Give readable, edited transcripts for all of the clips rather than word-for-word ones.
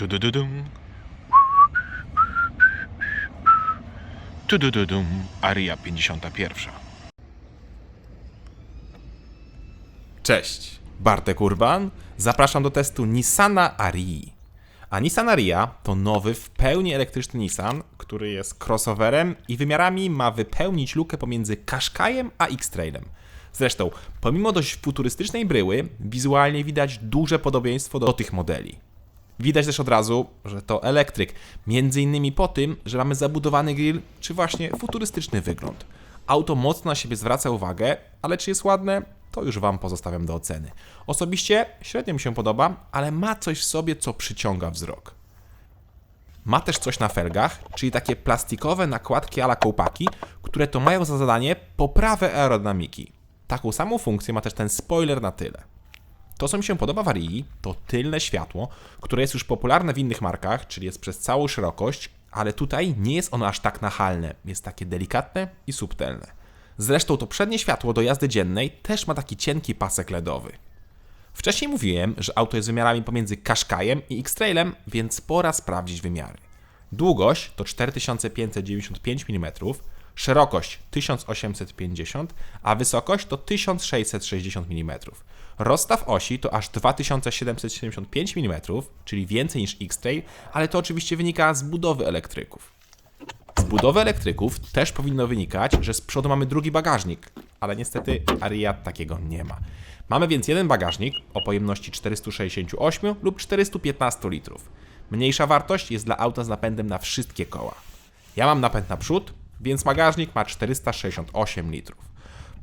Tudududum. Tudududum. Aria 51. Cześć, Bartek Urban. Zapraszam do testu Nissana Arii. A Nissan Aria to nowy, w pełni elektryczny Nissan, który jest crossoverem i wymiarami ma wypełnić lukę pomiędzy Qashqai'em a X-Trailem. Zresztą, pomimo dość futurystycznej bryły, wizualnie widać duże podobieństwo do tych modeli. Widać też od razu, że to elektryk, między innymi po tym, że mamy zabudowany grill, czy właśnie futurystyczny wygląd. Auto mocno na siebie zwraca uwagę, ale czy jest ładne, to już Wam pozostawiam do oceny. Osobiście średnio mi się podoba, ale ma coś w sobie, co przyciąga wzrok. Ma też coś na felgach, czyli takie plastikowe nakładki a la kołpaki, które to mają za zadanie poprawę aerodynamiki. Taką samą funkcję ma też ten spoiler na tyle. To, co mi się podoba w Arii, to tylne światło, które jest już popularne w innych markach, czyli jest przez całą szerokość, ale tutaj nie jest ono aż tak nachalne, jest takie delikatne i subtelne. Zresztą to przednie światło do jazdy dziennej też ma taki cienki pasek LEDowy. Wcześniej mówiłem, że auto jest wymiarami pomiędzy Qashqai'em i X-Trailem, więc pora sprawdzić wymiary. Długość to 4595 mm, szerokość 1850, a wysokość to 1660 mm. Rozstaw osi to aż 2775 mm, czyli więcej niż X-Trail, ale to oczywiście wynika z budowy elektryków. Z budowy elektryków też powinno wynikać, że z przodu mamy drugi bagażnik, ale niestety Aria takiego nie ma. Mamy więc jeden bagażnik o pojemności 468 lub 415 litrów. Mniejsza wartość jest dla auta z napędem na wszystkie koła. Ja mam napęd na przód, więc bagażnik ma 468 litrów.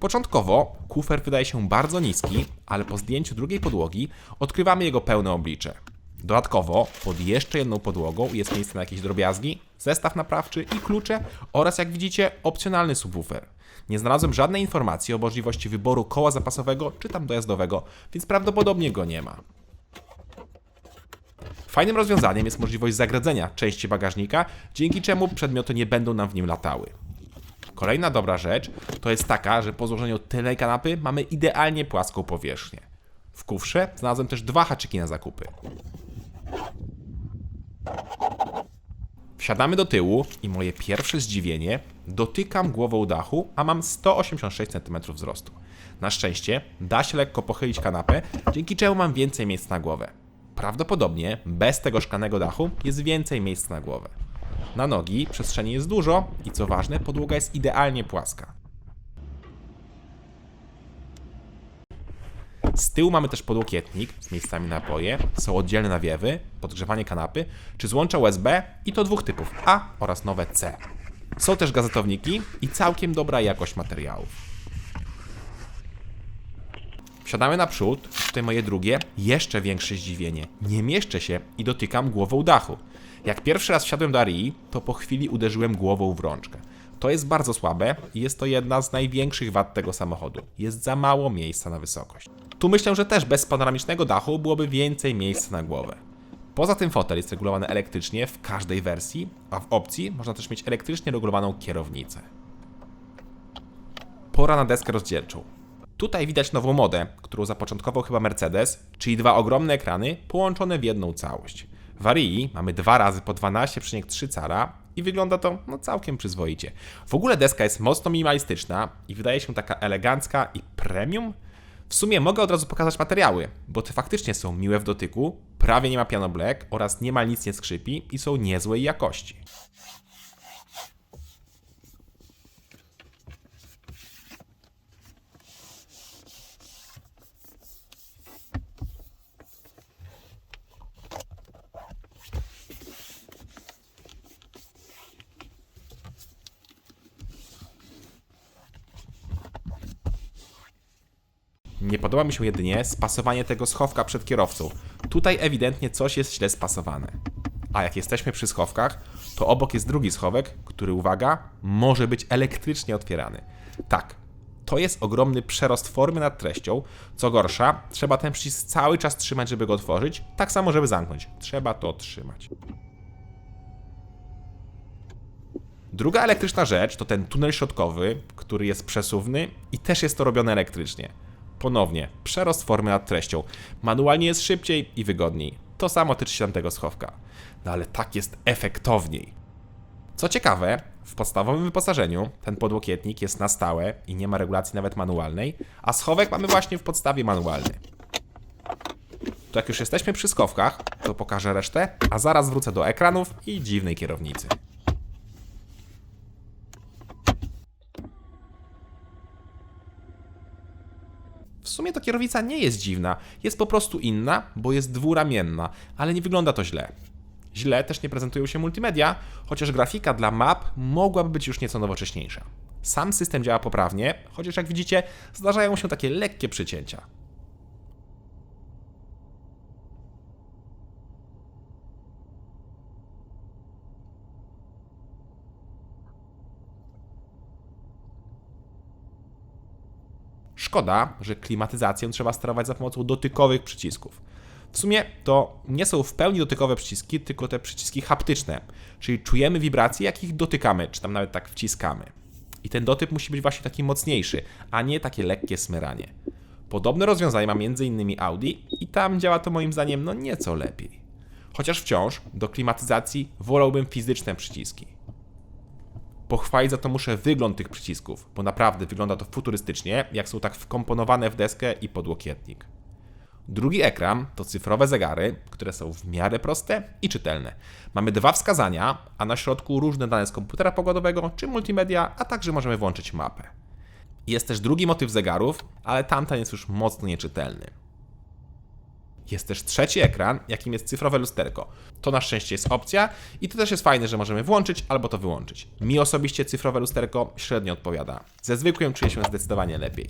Początkowo kufer wydaje się bardzo niski, ale po zdjęciu drugiej podłogi odkrywamy jego pełne oblicze. Dodatkowo pod jeszcze jedną podłogą jest miejsce na jakieś drobiazgi, zestaw naprawczy i klucze oraz, jak widzicie, opcjonalny subwoofer. Nie znalazłem żadnej informacji o możliwości wyboru koła zapasowego czy tam dojazdowego, więc prawdopodobnie go nie ma. Fajnym rozwiązaniem jest możliwość zagradzenia części bagażnika, dzięki czemu przedmioty nie będą nam w nim latały. Kolejna dobra rzecz to jest taka, że po złożeniu tylnej kanapy mamy idealnie płaską powierzchnię. W kufrze znalazłem też 2 haczyki na zakupy. Wsiadamy do tyłu i moje pierwsze zdziwienie, dotykam głową dachu, a mam 186 cm wzrostu. Na szczęście da się lekko pochylić kanapę, dzięki czemu mam więcej miejsc na głowę. Prawdopodobnie bez tego szklanego dachu jest więcej miejsc na głowę. Na nogi przestrzeni jest dużo i co ważne, podłoga jest idealnie płaska. Z tyłu mamy też podłokietnik z miejscami na napoje, są oddzielne nawiewy, podgrzewanie kanapy, czy złącza USB i to 2 typów, A oraz nowe C. Są też gazetowniki i całkiem dobra jakość materiałów. Wsiadamy naprzód, tutaj moje drugie, jeszcze większe zdziwienie. Nie mieszczę się i dotykam głową dachu. Jak pierwszy raz wsiadłem do Arii, to po chwili uderzyłem głową w rączkę. To jest bardzo słabe i jest to jedna z największych wad tego samochodu. Jest za mało miejsca na wysokość. Tu myślę, że też bez panoramicznego dachu byłoby więcej miejsca na głowę. Poza tym fotel jest regulowany elektrycznie w każdej wersji, a w opcji można też mieć elektrycznie regulowaną kierownicę. Pora na deskę rozdzielczą. Tutaj widać nową modę, którą zapoczątkował chyba Mercedes, czyli 2 ogromne ekrany połączone w jedną całość. W Arii mamy 2 razy po 12,3 cala i wygląda to całkiem przyzwoicie. W ogóle deska jest mocno minimalistyczna i wydaje się taka elegancka i premium. W sumie mogę od razu pokazać materiały, bo te faktycznie są miłe w dotyku, prawie nie ma piano black oraz niemal nic nie skrzypi i są niezłej jakości. Nie podoba mi się jedynie spasowanie tego schowka przed kierowcą. Tutaj ewidentnie coś jest źle spasowane. A jak jesteśmy przy schowkach, to obok jest drugi schowek, który, uwaga, może być elektrycznie otwierany. Tak, to jest ogromny przerost formy nad treścią. Co gorsza, trzeba ten przycisk cały czas trzymać, żeby go otworzyć. Tak samo, żeby zamknąć. Trzeba to trzymać. Druga elektryczna rzecz to ten tunel środkowy, który jest przesuwny i też jest to robione elektrycznie. Ponownie, przerost formy nad treścią. Manualnie jest szybciej i wygodniej. to samo tyczy się tamtego schowka. No ale tak jest efektowniej. Co ciekawe, w podstawowym wyposażeniu ten podłokietnik jest na stałe i nie ma regulacji nawet manualnej, a schowek mamy właśnie w podstawie manualny. To jak już jesteśmy przy schowkach, to pokażę resztę, a zaraz wrócę do ekranów i dziwnej kierownicy. W sumie to kierownica nie jest dziwna, jest po prostu inna, bo jest dwuramienna, ale nie wygląda to źle. Źle też nie prezentują się multimedia, chociaż grafika dla map mogłaby być już nieco nowocześniejsza. Sam system działa poprawnie, chociaż jak widzicie, zdarzają się takie lekkie przycięcia. Szkoda, że klimatyzację trzeba sterować za pomocą dotykowych przycisków. W sumie to nie są w pełni dotykowe przyciski, tylko te przyciski haptyczne, czyli czujemy wibracje, jak ich dotykamy, czy tam nawet tak wciskamy. I ten dotyk musi być właśnie taki mocniejszy, a nie takie lekkie smyranie. Podobne rozwiązanie ma m.in. Audi i tam działa to moim zdaniem no nieco lepiej. Chociaż wciąż do klimatyzacji wolałbym fizyczne przyciski. Pochwalić za to muszę wygląd tych przycisków, bo naprawdę wygląda to futurystycznie, jak są tak wkomponowane w deskę i podłokietnik. Drugi ekran to cyfrowe zegary, które są w miarę proste i czytelne. Mamy dwa wskazania, a na środku różne dane z komputera pogodowego czy multimedia, a także możemy włączyć mapę. Jest też drugi motyw zegarów, ale tamten jest już mocno nieczytelny. Jest też trzeci ekran, jakim jest cyfrowe lusterko. To na szczęście jest opcja i to też jest fajne, że możemy włączyć albo to wyłączyć. Mi osobiście cyfrowe lusterko średnio odpowiada. Ze zwykłym czuję się zdecydowanie lepiej.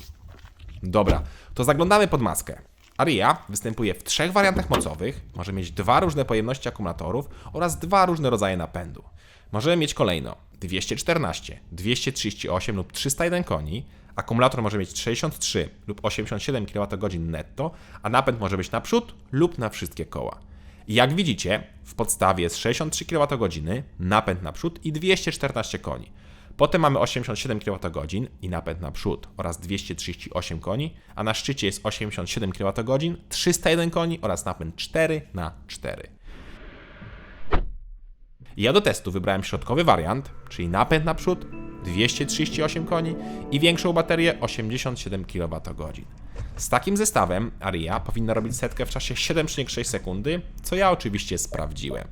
Dobra, to zaglądamy pod maskę. Aria występuje w 3 wariantach mocowych, może mieć 2 różne pojemności akumulatorów oraz 2 różne rodzaje napędu. Możemy mieć kolejno 214, 238 lub 301 koni, akumulator może mieć 63 lub 87 kWh netto, a napęd może być na przód lub na wszystkie koła. I jak widzicie, w podstawie jest 63 kWh, napęd na przód i 214 koni. Potem mamy 87 kWh i napęd na przód oraz 238 koni, a na szczycie jest 87 kWh, 301 koni oraz napęd 4x4. Ja do testu wybrałem środkowy wariant, czyli napęd na przód, 238 koni i większą baterię 87 kWh. Z takim zestawem Aria powinna robić setkę w czasie 7,6 sekundy, co ja oczywiście sprawdziłem.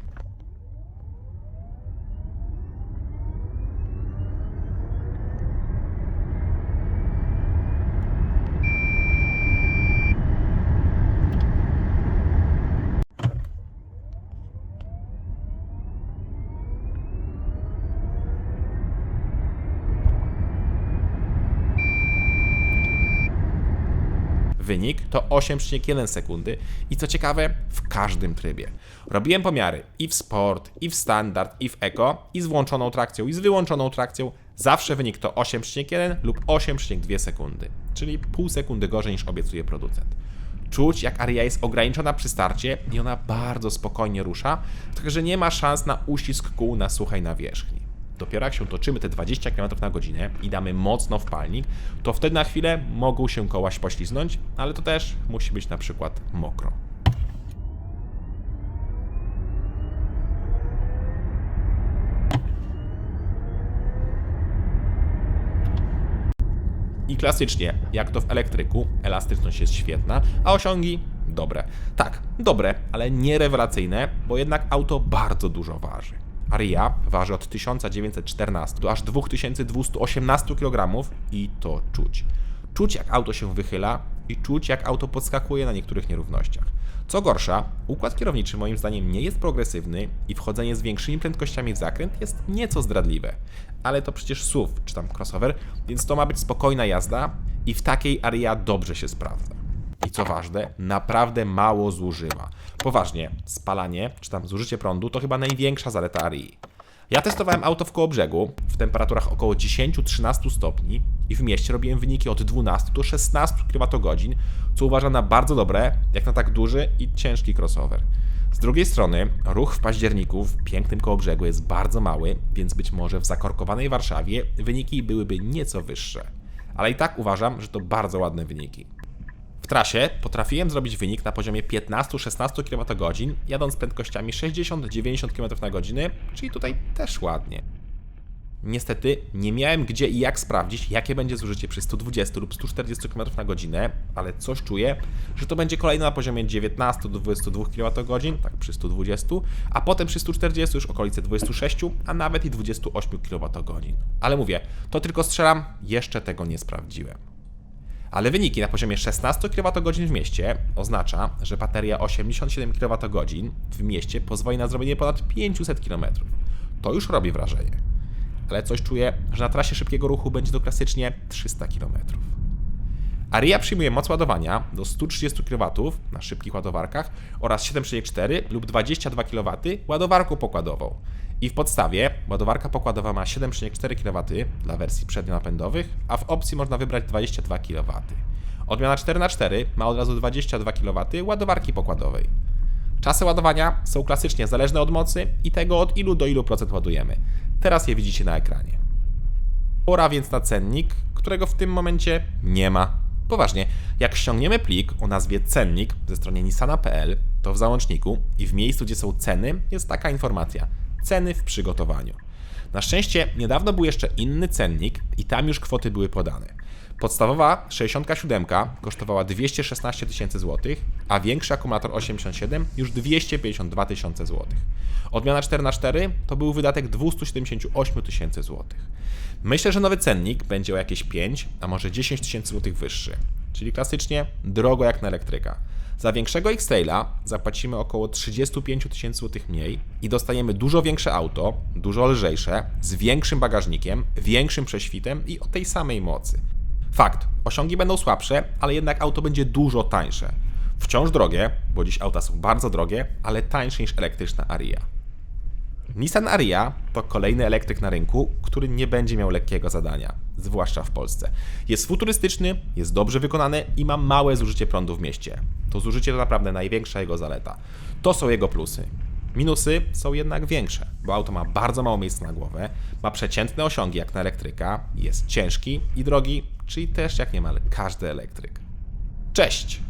Wynik to 8,1 sekundy i co ciekawe, w każdym trybie. Robiłem pomiary i w sport, i w standard, i w eco, i z włączoną trakcją, i z wyłączoną trakcją. Zawsze wynik to 8,1 lub 8,2 sekundy, czyli pół sekundy gorzej niż obiecuje producent. Czuć, jak Aria jest ograniczona przy starcie i ona bardzo spokojnie rusza, także nie ma szans na uścisk kół na suchej nawierzchni. Dopiero jak się toczymy te 20 km na godzinę i damy mocno w palnik, to wtedy na chwilę mogą się koła pośliznąć, ale to też musi być na przykład mokro. I klasycznie, jak to w elektryku, elastyczność jest świetna, a osiągi dobre. Tak, dobre, ale nie rewelacyjne, bo jednak auto bardzo dużo waży. Aria waży od 1914 do aż 2218 kg i to czuć. Czuć, jak auto się wychyla i czuć, jak auto podskakuje na niektórych nierównościach. Co gorsza, układ kierowniczy moim zdaniem nie jest progresywny i wchodzenie z większymi prędkościami w zakręt jest nieco zdradliwe. Ale to przecież SUV czy tam crossover, więc to ma być spokojna jazda i w takiej Aria dobrze się sprawdza. I co ważne, naprawdę mało zużywa. Poważnie, spalanie czy tam zużycie prądu to chyba największa zaleta Arii. Ja testowałem auto w Kołobrzegu w temperaturach około 10-13 stopni i w mieście robiłem wyniki od 12 do 16 kWh, co uważam na bardzo dobre, jak na tak duży i ciężki crossover. Z drugiej strony, ruch w październiku w pięknym Kołobrzegu jest bardzo mały, więc być może w zakorkowanej Warszawie wyniki byłyby nieco wyższe. Ale i tak uważam, że to bardzo ładne wyniki. W trasie potrafiłem zrobić wynik na poziomie 15-16 kWh, jadąc prędkościami 60-90 km na godzinę, czyli tutaj też ładnie. Niestety nie miałem gdzie i jak sprawdzić, jakie będzie zużycie przy 120 lub 140 km na godzinę, ale coś czuję, że to będzie kolejne na poziomie 19-22 kWh, tak przy 120, a potem przy 140 już okolice 26, a nawet i 28 kWh. Ale mówię, to tylko strzelam, jeszcze tego nie sprawdziłem. Ale wyniki na poziomie 16 kWh w mieście oznacza, że bateria 87 kWh w mieście pozwoli na zrobienie ponad 500 km. To już robi wrażenie. Ale coś czuję, że na trasie szybkiego ruchu będzie to klasycznie 300 km. Aria przyjmuje moc ładowania do 130 kW na szybkich ładowarkach oraz 7,4 lub 22 kW ładowarką pokładową. I w podstawie ładowarka pokładowa ma 7,4 kW dla wersji przednionapędowych, a w opcji można wybrać 22 kW. Odmiana 4x4 ma od razu 22 kW ładowarki pokładowej. Czasy ładowania są klasycznie zależne od mocy i tego, od ilu do ilu procent ładujemy. Teraz je widzicie na ekranie. Pora więc na cennik, którego w tym momencie nie ma. Poważnie, jak ściągniemy plik o nazwie cennik ze strony nissana.pl, to w załączniku i w miejscu, gdzie są ceny, jest taka informacja: ceny w przygotowaniu. Na szczęście niedawno był jeszcze inny cennik i tam już kwoty były podane. Podstawowa 67 kosztowała 216 tysięcy złotych, a większy akumulator 87 już 252 tysiące złotych. Odmiana 4x4 to był wydatek 278 tysięcy złotych. Myślę, że nowy cennik będzie o jakieś 5, a może 10 tysięcy złotych wyższy, czyli klasycznie drogo jak na elektryka. Za większego X-Traila zapłacimy około 35 tysięcy złotych mniej i dostajemy dużo większe auto, dużo lżejsze, z większym bagażnikiem, większym prześwitem i o tej samej mocy. Fakt, osiągi będą słabsze, ale jednak auto będzie dużo tańsze. Wciąż drogie, bo dziś auta są bardzo drogie, ale tańsze niż elektryczna Aria. Nissan Aria to kolejny elektryk na rynku, który nie będzie miał lekkiego zadania, zwłaszcza w Polsce. Jest futurystyczny, jest dobrze wykonany i ma małe zużycie prądu w mieście. To zużycie to naprawdę największa jego zaleta. To są jego plusy. Minusy są jednak większe, bo auto ma bardzo mało miejsca na głowę, ma przeciętne osiągi jak na elektryka, jest ciężki i drogi, czyli też jak niemal każdy elektryk. Cześć!